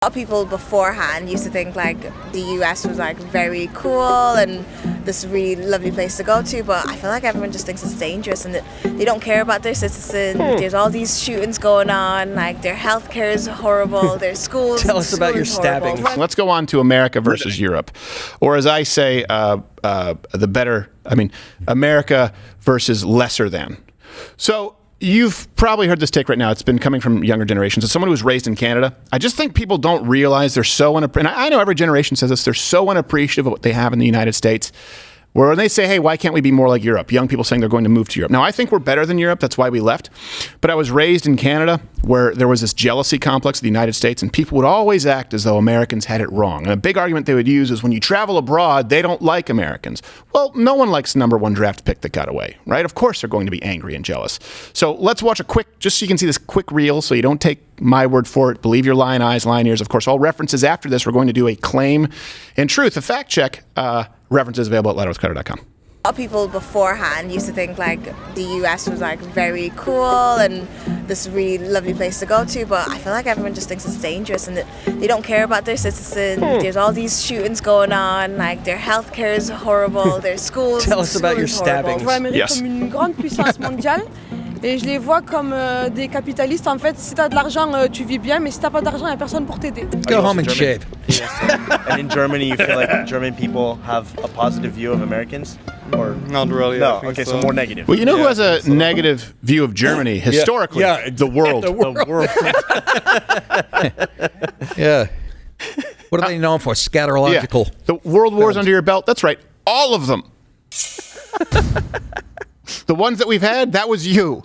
A lot of people beforehand used to think like the US was like very cool and this really lovely place to go to, but I feel like everyone just thinks it's dangerous and that they don't care about their citizens. There's all these shootings going on, like their healthcare is horrible, their schools. Tell us about your stabbing. Let's go on to America versus Europe, or as I say, America versus lesser than. So you've probably heard this take right now. It's been coming from younger generations. As someone who was raised in Canada, I just think people don't realize they're so and I know every generation says this, they're so unappreciative of what they have in the United States. Where when they say, hey, why can't we be more like Europe? Young people saying they're going to move to Europe. Now, I think we're better than Europe. That's why we left. But I was raised in Canada where there was this jealousy complex of the United States, and people would always act as though Americans had it wrong. And a big argument they would use is when you travel abroad, they don't like Americans. Well, no one likes the number one draft pick that got away, right? Of course they're going to be angry and jealous. So let's watch a quick, just so you can see this quick reel so you don't take my word for it. Believe your lying eyes, lying ears. Of course, all references after this, we're going to do a claim and truth, a fact check. References available at louderwithcrowder.com. A lot of people beforehand used to think like the US was like very cool and this really lovely place to go to, but I feel like everyone just thinks it's dangerous and that they don't care about their citizens. There's all these shootings going on, like their healthcare is horrible, their schools. Tell us about your stabbings. Je vois l'Amérique Yes. comme une grande puissance mondiale et je les vois comme des capitalistes. En fait, si t'as de l'argent, tu vis bien, mais si t'as pas d'argent, y a personne pour t'aider. Go home and shave. Yes, and in Germany, you feel like German people have a positive view of Americans? Or Not really. no? I think Okay, so more negative. Well, you know who has a negative view of Germany historically? Yeah, the world. The world. Yeah. What are they known for? Scatterological. Yeah. The world wars under your belt. That's right. All of them. The ones that we've had, that was you.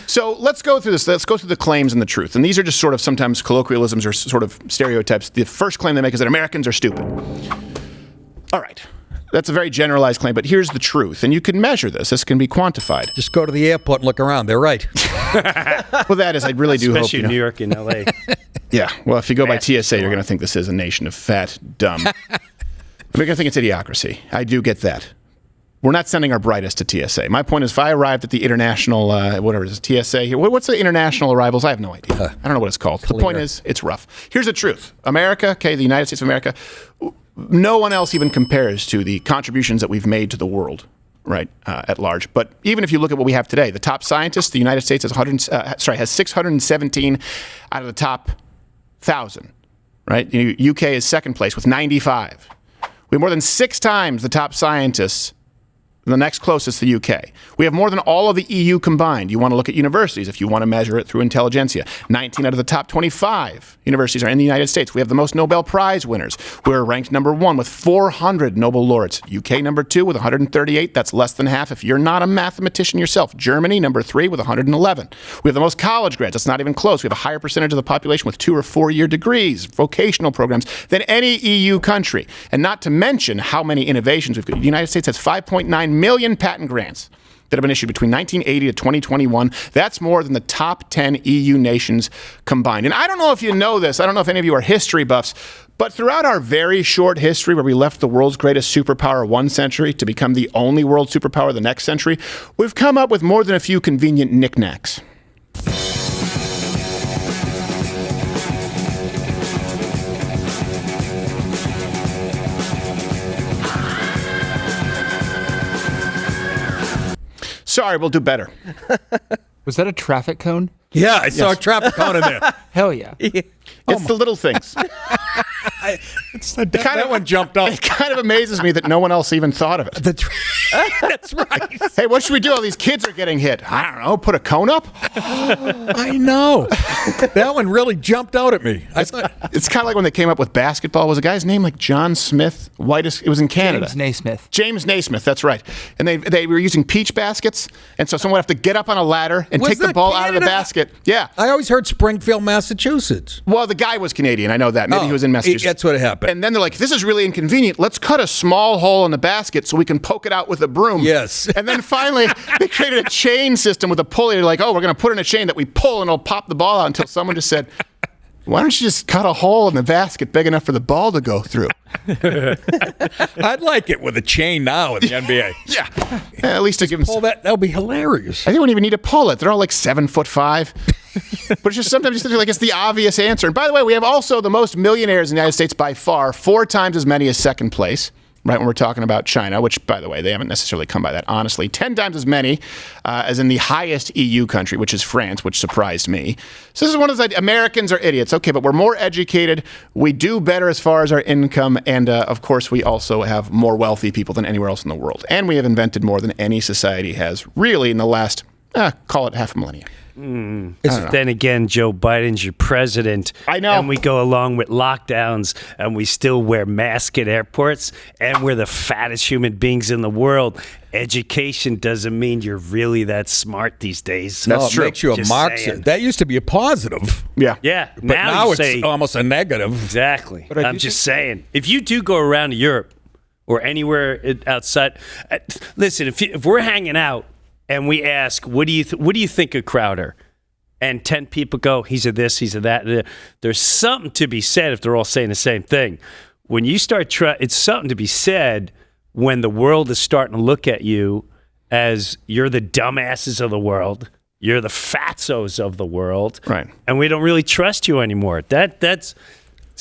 So let's go through this. Let's go through the claims and the truth. And these are just sort of sometimes colloquialisms or sort of stereotypes. The first claim they make is that Americans are stupid. All right. That's a very generalized claim, but here's the truth. And you can measure this. This can be quantified. Just go to the airport and look around. They're right. Well, that is, I really do Especially hope. in New York and LA. Yeah. Well, if you go by TSA, you're going to think this is a nation of fat, dumb. We're going to think it's idiocracy. I do get that. We're not sending our brightest to TSA. My point is, if I arrived at the international, whatever it is, TSA here, what's the international arrivals? I have no idea. I don't know what it's called. The point is, it's rough. Here's the truth. America, okay, the United States of America, no one else even compares to the contributions that we've made to the world, right, at large. But even if you look at what we have today, the top scientists, the United States has 617 out of the top 1,000, right? UK is second place with 95. We have more than 6 times the top scientists. The next closest, the UK. We have more than all of the EU combined. You want to look at universities if you want to measure it through intelligentsia. 19 out of the top 25 universities are in the United States. We have the most Nobel Prize winners. We're ranked number 1 with 400 Nobel laureates. UK number 2 with 138. That's less than half if you're not a mathematician yourself. Germany number 3 with 111. We have the most college grads. That's not even close. We have a higher percentage of the population with 2 or 4-year degrees, vocational programs, than any EU country. And not to mention how many innovations we've got. The United States has 5.9 million patent grants that have been issued between 1980 to 2021. That's more than the top 10 EU nations combined. And I don't know if you know this. I don't know if any of you are history buffs, but throughout our very short history where we left the world's greatest superpower one century to become the only world superpower the next century, we've come up with more than a few convenient knickknacks. Sorry, we'll do better. Was that a traffic cone? Yeah, I saw a traffic cone in there. Hell yeah. It's the little things. That one jumped up. It kind of amazes me that no one else even thought of it. That's right. Hey, what should we do? All these kids are getting hit. I don't know. Put a cone up? I know. That one really jumped out at me. It's kind of like when they came up with basketball. Was a guy's name like John Smith? Whitest. It was in Canada. James Naismith. James Naismith, that's right. And they were using peach baskets, and so someone would have to get up on a ladder and Was take the that ball out of the Canada? basket. Yeah. I always heard Springfield, Massachusetts. Well, the guy was Canadian. I know that. Maybe he was in Massachusetts. That's what happened. And then they're like, this is really inconvenient. Let's cut a small hole in the basket so we can poke it out with a broom. Yes. And then finally, they created a chain system with a pulley. They're like, oh, we're going to put in a chain that we pull and it'll pop the ball out, until someone just said, why don't you just cut a hole in the basket big enough for the ball to go through? I'd like it with a chain now in the NBA. Yeah. At least to give them. Pull that. That'll be hilarious. I think we don't even need to pull it. They're all like 7'5". But it's just sometimes you think like it's the obvious answer. And by the way, we have also the most millionaires in the United States by far, 4 times as many as second place. Right, when we're talking about China, which, by the way, they haven't necessarily come by that, honestly. 10 times as many as in the highest EU country, which is France, which surprised me. So this is one of those, Americans are idiots. Okay, but we're more educated. We do better as far as our income. And, of course, we also have more wealthy people than anywhere else in the world. And we have invented more than any society has really in the last, call it half a millennium. Then again, Joe Biden's your president. I know. And we go along with lockdowns, and we still wear masks at airports, and we're the fattest human beings in the world. Education doesn't mean you're really that smart these days. No, it makes you a Just Marxist. saying. That used to be a positive. Yeah. Yeah. But now you it's say, almost a negative. exactly. But I I'm do just saying, if you do go around Europe or anywhere outside, listen, if we're hanging out and we ask, what do you think of Crowder? And 10 people go, he's a this, he's a that. There's something to be said if they're all saying the same thing. When you start it's something to be said when the world is starting to look at you as you're the dumbasses of the world, you're the fatzos of the world, Right. and we don't really trust you anymore. It's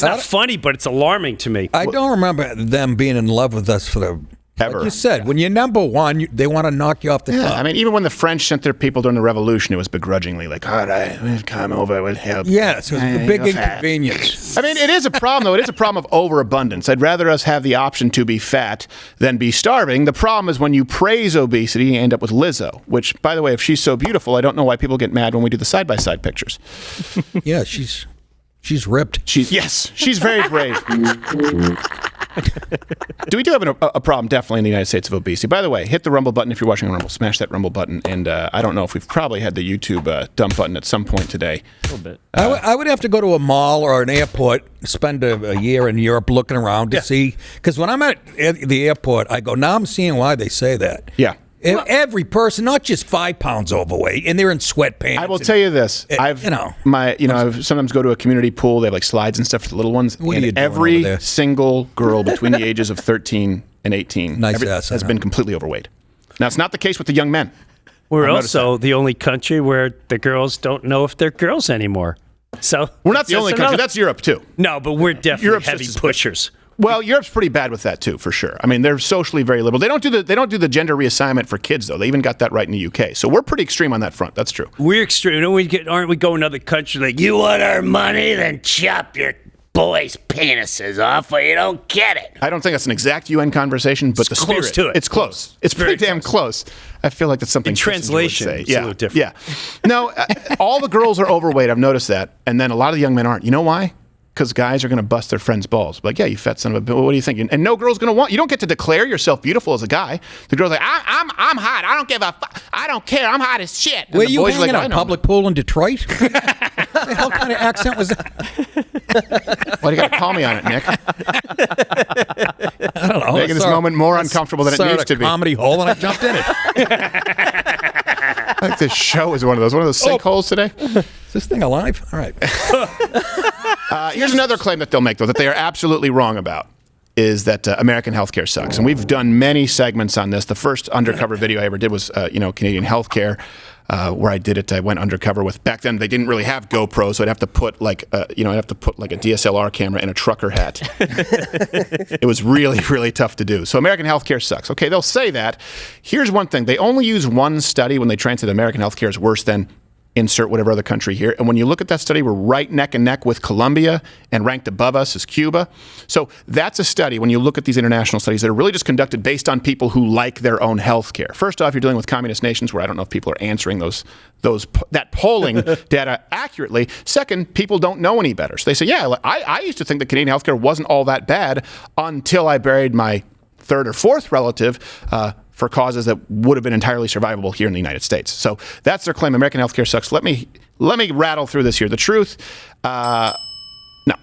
not funny, but it's alarming to me. I don't remember them being in love with us for the... Ever. Like you said, when you're number one, they want to knock you off the top. I mean, even when the French sent their people during the Revolution, it was begrudgingly like, all right, we'll come over, we'll help. Yes, it was a big You're fat. inconvenience. I mean, it is a problem, though. It is a problem of overabundance. I'd rather us have the option to be fat than be starving. The problem is when you praise obesity, you end up with Lizzo, which, by the way, if she's so beautiful, I don't know why people get mad when we do the side-by-side pictures. Yeah, she's ripped. She's very brave. We do have a problem, definitely, in the United States of obesity. By the way, hit the Rumble button if you're watching on Rumble. Smash that Rumble button. And I don't know if we've probably had the YouTube dump button at some point today. A little bit. I would have to go to a mall or an airport, spend a year in Europe looking around to see. Because when I'm at the airport, I go, now I'm seeing why they say that. Yeah. Every person, not just 5 pounds overweight, and they're in sweatpants. I will tell you this: I've sometimes go to a community pool. They have like slides and stuff for the little ones. What are you and doing over every there? single girl between the ages of 13 and 18 Nice ass, has I been know. completely overweight. Now it's not the case with the young men. We're I've noticed also the only country where the girls don't know if they're girls anymore. So We're not the that's only just country. another- That's Europe too. No, but we're definitely Europe's heavy just as- pushers. Well, Europe's pretty bad with that too, for sure. I mean, they're socially very liberal. They don't do the gender reassignment for kids though. They even got that right in the UK. So we're pretty extreme on that front. That's true. We're extreme. Aren't we going to other countries like, you want our money? Then chop your boys' penises off or you don't get it. I don't think that's an exact UN conversation, but the close spirit, to it. It's close. It's Very pretty damn close. I feel like that's something In Kissinger translation, would say. it's a little different. Yeah. No, all the girls are overweight. I've noticed that, and then a lot of the young men aren't. You know why? Because guys are going to bust their friends' balls. Like, yeah, you fat son of a bitch. What do you think? And no girl's going to want. You don't get to declare yourself beautiful as a guy. The girl's like, I'm hot. I don't give a fuck. I don't care. I'm hot as shit. And Were the you boys are hanging like, at I a know. public pool in Detroit? What the hell kind of accent was that? Why do you got to call me on it, Nick? I don't know. Making this moment more uncomfortable than it needs to be. Comedy hole, and I jumped in it. I think this show is one of those sinkholes today. Is this thing alive? All right. Here's another claim that they'll make, though, that they are absolutely wrong about, is that American healthcare sucks. And we've done many segments on this. The first undercover video I ever did was, Canadian healthcare, where I did it. I went undercover with, back then they didn't really have GoPro, so I'd have to put like a DSLR camera in a trucker hat. It was really, really tough to do. So American healthcare sucks. Okay, they'll say that. Here's one thing. They only use one study when they try and say that American healthcare is worse than insert whatever other country here. And when you look at that study, we're right neck and neck with Colombia, and ranked above us is Cuba. So that's a study, when you look at these international studies, that are really just conducted based on people who like their own health care. First off, you're dealing with communist nations where I don't know if people are answering that polling data accurately. Second, people don't know any better. So they say, yeah, I used to think that Canadian healthcare wasn't all that bad until I buried my third or fourth relative for causes that would have been entirely survivable here in the United States. So that's their claim. American healthcare sucks. Let me rattle through this here. The truth, no,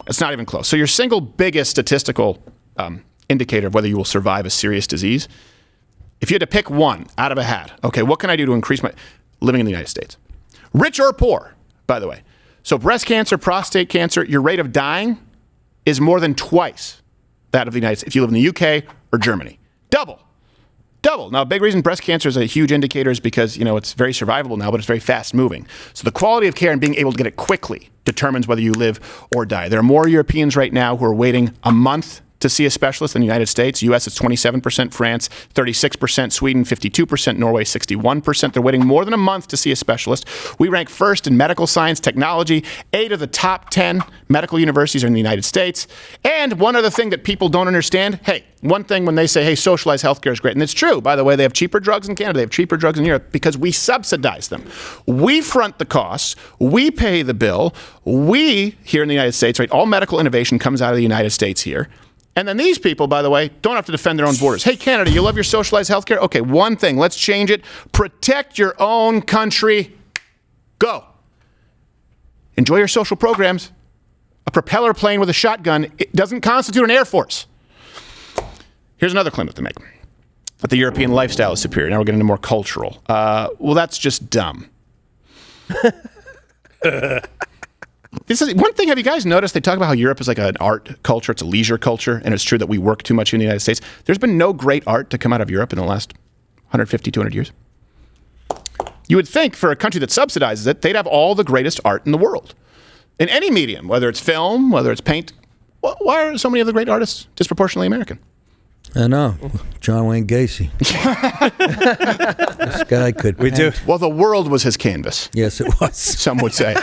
it's not even close. So your single biggest statistical indicator of whether you will survive a serious disease, if you had to pick one out of a hat, okay, what can I do to increase my living in the United States? Rich or poor, by the way. So breast cancer, prostate cancer, your rate of dying is more than twice that of the United States if you live in the UK or Germany. Double. Double. Now, a big reason breast cancer is a huge indicator is because, it's very survivable now, but it's very fast moving. So the quality of care and being able to get it quickly determines whether you live or die. There are more Europeans right now who are waiting a month to see a specialist in the United States. U.S. is 27%, France 36%, Sweden 52%, Norway 61%. They're waiting more than a month to see a specialist. We rank first in medical science, technology. 8 of the top 10 medical universities are in the United States. And one other thing that people don't understand, one thing when they say, hey, socialized healthcare is great, and it's true. By the way, they have cheaper drugs in Canada, they have cheaper drugs in Europe because we subsidize them. We front the costs, we pay the bill. We, here in the United States, right, all medical innovation comes out of the United States here. And then these people, by the way, don't have to defend their own borders. Hey, Canada, you love your socialized healthcare? Okay, one thing, let's change it. Protect your own country. Go. Enjoy your social programs. A propeller plane with a shotgun, it doesn't constitute an air force. Here's another claim that they make. That the European lifestyle is superior. Now we're getting into more cultural. Well, that's just dumb. This is one thing. Have you guys noticed they talk about how Europe is like an art culture? It's a leisure culture, and it's true that we work too much in the United States. There's been no great art to come out of Europe in the last 150, 200 years. You would think for a country that subsidizes it, they'd have all the greatest art in the world. In any medium, whether it's film, whether it's paint. Why are so many of the great artists disproportionately American? I know. John Wayne Gacy. This guy could paint. We do. Well, the world was his canvas. Yes, it was. Some would say.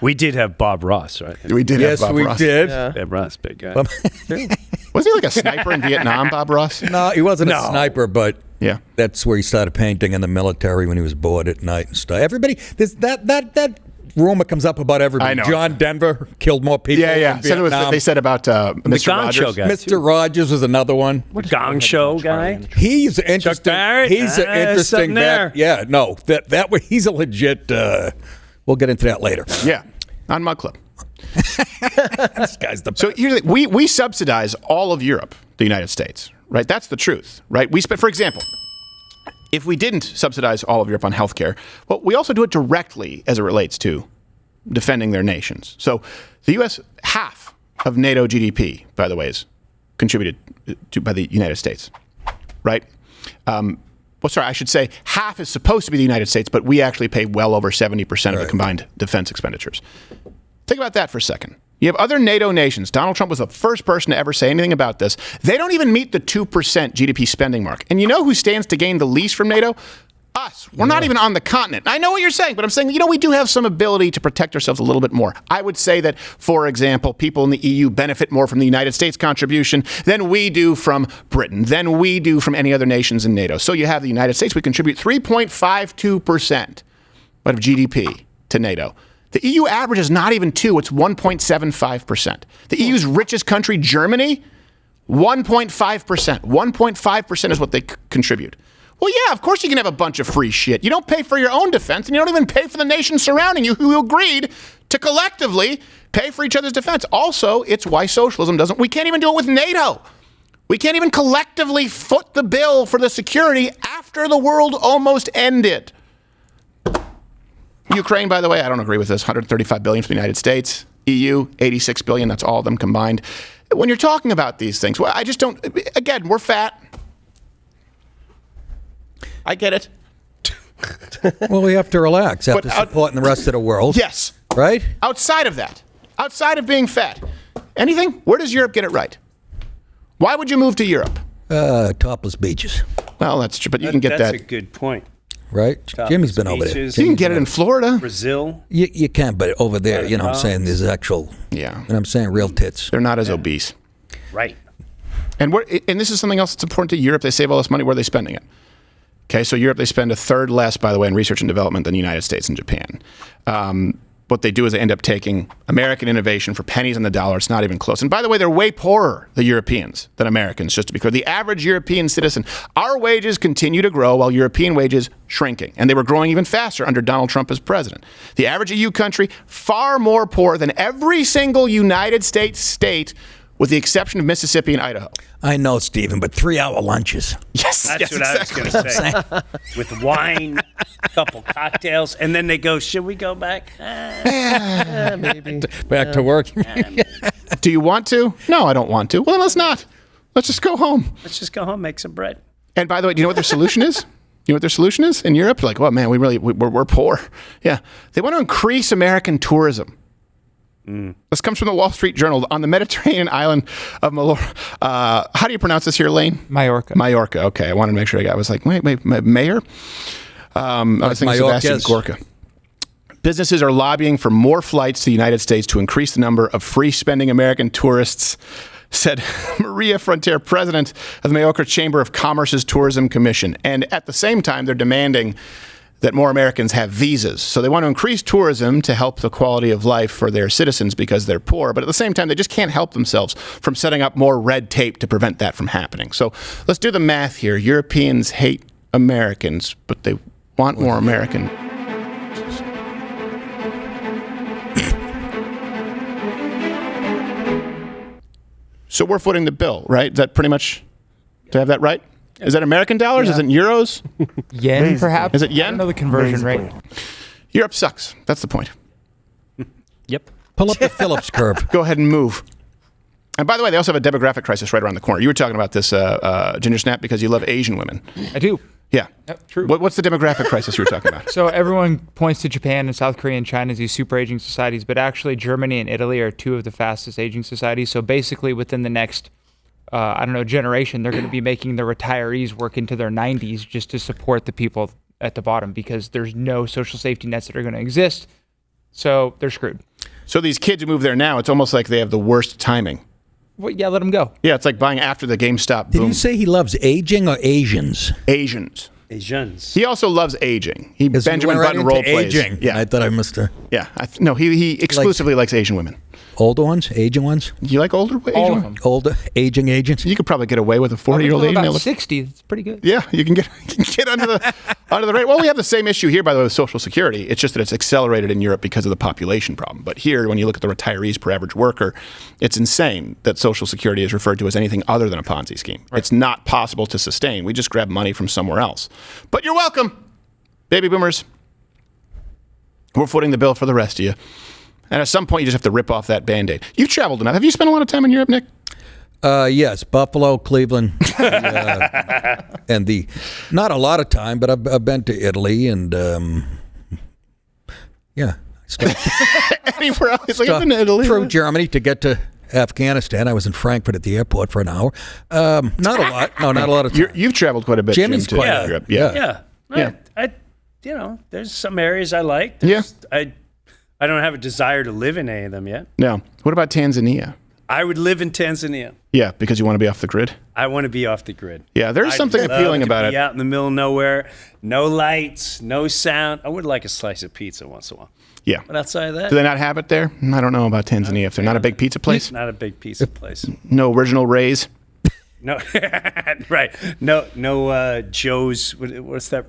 We did have Bob Ross, right? We did have Yes, Bob we Ross. did. Bob Ross, big guy. Wasn't he like a sniper in Vietnam, Bob Ross? No, he wasn't a No. sniper, but Yeah. that's where he started painting in the military when he was bored at night and stuff. Everybody, there's that rumor comes up about everybody. I know. John Denver killed more people. Yeah. in So Vietnam. they said about Mr. Gong Rogers. Show guy. Mr. Rogers was another one. Gong Show guy. He's interesting. Barrett? He's an interesting something there. Yeah, no, that way he's a legit. We'll get into that later. Yeah, on Mug Club. This guy's the. So here's the thing. We subsidize all of Europe, the United States, right? That's the truth, right? We spend, for example, if we didn't subsidize all of Europe on healthcare, well, we also do it directly as it relates to defending their nations. So the U.S., half of NATO GDP, by the way, is contributed to by the United States, right? I should say half is supposed to be the United States, but we actually pay well over 70% of the combined defense expenditures. Think about that for a second. You have other NATO nations. Donald Trump was the first person to ever say anything about this. They don't even meet the 2% GDP spending mark. And you know who stands to gain the least from NATO? Us. We're not even on the continent. I know what you're saying, but I'm saying, we do have some ability to protect ourselves a little bit more. I would say that, for example, people in the EU benefit more from the United States contribution than we do from Britain, than we do from any other nations in NATO. So you have the United States. We contribute 3.52% of GDP to NATO. The EU average is not even 2, it's 1.75%. The EU's richest country, Germany, 1.5%. 1.5% is what they contribute. Well, yeah, of course you can have a bunch of free shit. You don't pay for your own defense, and you don't even pay for the nations surrounding you who agreed to collectively pay for each other's defense. Also, it's why socialism doesn't. We can't even do it with NATO. We can't even collectively foot the bill for the security after the world almost ended. Ukraine, by the way, I don't agree with this. $135 billion for the United States. EU, $86 billion. That's all of them combined. When you're talking about these things, well, I just don't. Again, we're fat. I get it. Well, we have to relax But after supporting the rest of the world. Yes. Right? Outside of that, outside of being fat, anything? Where does Europe get it right? Why would you move to Europe? Topless beaches. Well, that's true, but you can get That's that. a good point. Right? Jimmy's been over there. Beaches, You can get it in Florida. Brazil. You can, but over there, you know what I'm saying? There's actual, Yeah. and I'm saying real tits. They're not as obese. Right. And this is something else that's important to Europe. They save all this money. Where are they spending it? Okay, so Europe, they spend a third less, by the way, in research and development than the United States and Japan. What they do is they end up taking American innovation for pennies on the dollar. It's not even close. And by the way, they're way poorer, the Europeans, than Americans, just to be clear. The average European citizen, our wages continue to grow while European wages shrinking. And they were growing even faster under Donald Trump as president. The average EU country, far more poor than every single United States state, with the exception of Mississippi and Idaho. I know, Stephen, but 3-hour lunches. Yes, That's what I was going to say. With wine, a couple cocktails, and then they go, should we go back? Maybe. Back to work. Do you want to? No, I don't want to. Well, then let's not. Let's just go home. Let's just go home, make some bread. And by the way, do you know what their solution is? You know what their solution is in Europe? Like, oh man, we're poor. Yeah, they want to increase American tourism. This comes from the Wall Street Journal. On the Mediterranean island of Mallorca. How do you pronounce this here, Lane? Mallorca. Mallorca. Okay, I wanted to make sure I was like, wait, mayor? I was thinking Sebastian Gorka. Businesses are lobbying for more flights to the United States to increase the number of free-spending American tourists, said Maria Frontier, president of the Mallorca Chamber of Commerce's Tourism Commission. And at the same time, they're demanding that more Americans have visas. So they want to increase tourism to help the quality of life for their citizens because they're poor. But at the same time, they just can't help themselves from setting up more red tape to prevent that from happening. So let's do the math here. Europeans hate Americans, but they want more American. So we're footing the bill, right? Is that pretty much, do I have that right? Is that American dollars? Yeah. Is it euros? Yen, perhaps? Is it I yen? don't know the conversion rate. Europe sucks. That's the point. Yep. Pull up the Phillips curve. Go ahead and move. And by the way, they also have a demographic crisis right around the corner. You were talking about this, Ginger Snap, because you love Asian women. I do. Yeah. Yep, true. What's the demographic crisis you were talking about? So everyone points to Japan and South Korea and China as these super aging societies, but actually Germany and Italy are two of the fastest aging societies. So basically within the next, generation, they're going to be making the retirees work into their 90s just to support the people at the bottom because there's no social safety nets that are going to exist. So they're screwed. So these kids who move there now, it's almost like they have the worst timing. Well, yeah, let them go. Yeah, it's like buying after the GameStop boom. Did you say he loves aging or Asians? Asians. Asians. He also loves aging. He Because Benjamin went right Button role into plays. aging. Yeah, I thought I must have. yeah. No, he exclusively likes Asian women. Older ones? Aging ones? Do you like older Asian All of women? them. Older aging agents? You could probably get away with a Up 40-year-old until Asian. about 60, it's pretty good. Yeah, you can get under the rate. Well, we have the same issue here, by the way, with Social Security. It's just that it's accelerated in Europe because of the population problem. But here, when you look at the retirees per average worker, it's insane that Social Security is referred to as anything other than a Ponzi scheme. Right. It's not possible to sustain. We just grab money from somewhere else. But you're welcome, baby boomers. We're footing the bill for the rest of you. And at some point, you just have to rip off that Band-Aid. You've traveled enough. Have you spent a lot of time in Europe, Nick? Yes, Buffalo, Cleveland, and not a lot of time, but I've been to Italy and Anywhere else? Like I've been to Italy. Through Germany to get to Afghanistan. I was in Frankfurt at the airport for an hour. Not a lot. No, not a lot of time. You've traveled quite a bit, Jimmy's Jim, to quite- Europe. Yeah. Yeah. There's some areas I like. I don't have a desire to live in any of them yet. No. What about Tanzania? I would live in Tanzania. Yeah, because you want to be off the grid? I want to be off the grid. Yeah, there's something appealing about it. Out in the middle of nowhere, no lights, no sound. I would like a slice of pizza once in a while. Yeah. But outside of that, Do they not have it there? I don't know about Tanzania. If they're not a big pizza place? not a big pizza place. No original Rays? No, right. No, Joe's. What's that?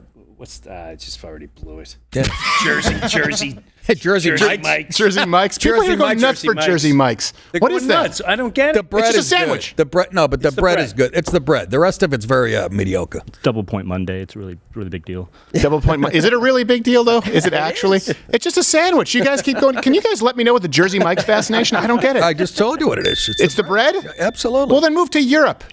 I just already blew it. Yeah. Jersey Jersey Mike's. Jersey Mike's. People Jersey are going Mike's. nuts for Jersey Mike's. They're What going is that? nuts. I don't get it. The bread just a is sandwich. Good. The bread, no, but the the bread bread. is good. It's the bread. The rest of it's very mediocre. Double Point Monday. It's a really big deal. Double point. Is it a really big deal, though? Is it actually? It's just a sandwich. You guys keep going. Can you guys let me know what the Jersey Mike's fascination? I don't get it. I just told you what it is. It's the bread? Absolutely. Well, then move to Europe.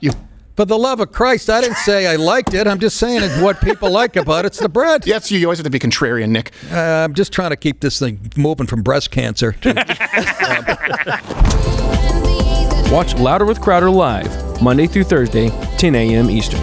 For the love of Christ, I didn't say I liked it. I'm just saying it's what people like about it. It's the bread. Yes, you always have to be contrarian, Nick. I'm just trying to keep this thing moving from breast cancer to Watch Louder with Crowder live, Monday through Thursday, 10 a.m. Eastern.